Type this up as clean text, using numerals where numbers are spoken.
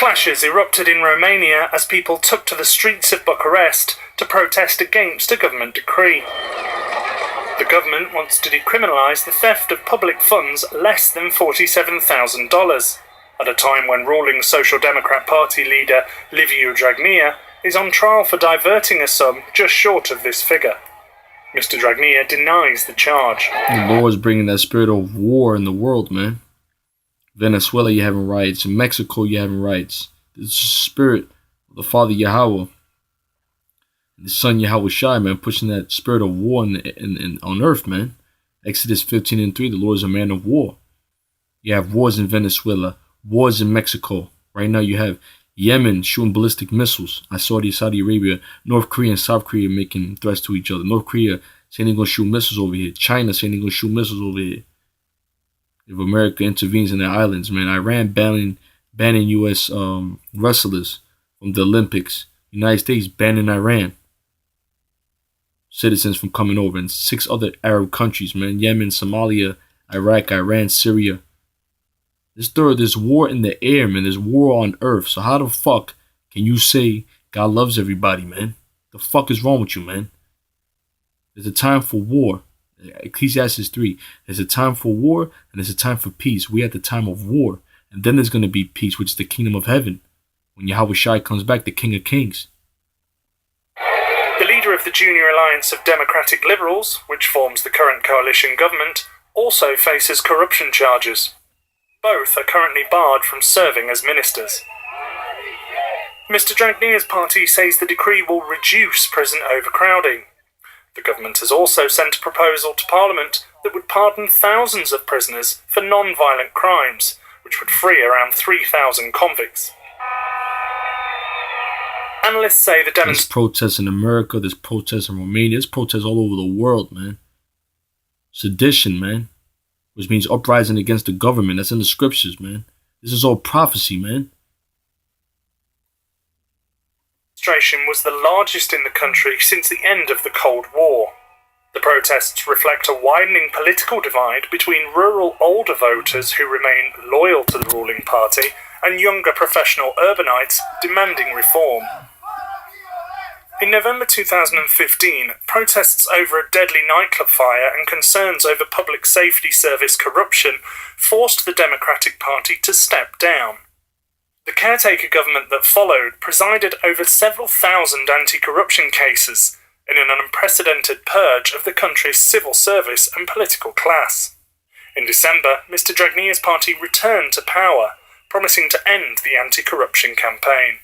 Clashes erupted in Romania as people took to the streets of Bucharest to protest against a government decree. The government wants to decriminalise the theft of public funds less than $47,000, at a time when ruling Social Democrat Party leader Liviu Dragnea is on trial for diverting a sum just short of this figure. Mr. Dragnea denies the charge. The Lord's bringing that spirit of war in the world, man. Venezuela, you're having riots. In Mexico, you're having riots. The spirit of the Father Yahweh, the Son Yahweh Shai, man, pushing that spirit of war on earth, man. Exodus 15:3, the Lord is a man of war. You have wars in Venezuela, wars in Mexico. Right now you have Yemen shooting ballistic missiles. I saw Saudi Arabia, North Korea and South Korea making threats to each other. North Korea saying they're going to shoot missiles over here. China saying they're going to shoot missiles over here. If America intervenes in their islands, man. Iran banning U.S. wrestlers from the Olympics. United States banning Iran citizens from coming over. And 6 other Arab countries, man. Yemen, Somalia, Iraq, Iran, Syria. There's war in the air, man. There's war on earth. So how the fuck can you say God loves everybody, man? The fuck is wrong with you, man? There's a time for war. Ecclesiastes 3. There's a time for war and there's a time for peace. We're at the time of war. And then there's going to be peace, which is the kingdom of heaven. When Yahweh Shai comes back, the King of Kings. The leader of the Junior Alliance of Democratic Liberals, which forms the current coalition government, also faces corruption charges. Both are currently barred from serving as ministers. Mr. Dragnea's party says the decree will reduce prison overcrowding. The government has also sent a proposal to Parliament that would pardon thousands of prisoners for non-violent crimes, which would free around 3,000 convicts. Analysts say the There's protests in America, there's protests in Romania, there's protests all over the world, man. Sedition, man. Which means uprising against the government. That's in the scriptures, man. This is all prophecy, man. The demonstration was the largest in the country since the end of the Cold War. The protests reflect a widening political divide between rural older voters who remain loyal to the ruling party and younger professional urbanites demanding reform. In November 2015, protests over a deadly nightclub fire and concerns over public safety service corruption forced the Democratic Party to step down. The caretaker government that followed presided over several thousand anti-corruption cases in an unprecedented purge of the country's civil service and political class. In December, Mr. Dragnea's party returned to power, promising to end the anti-corruption campaign.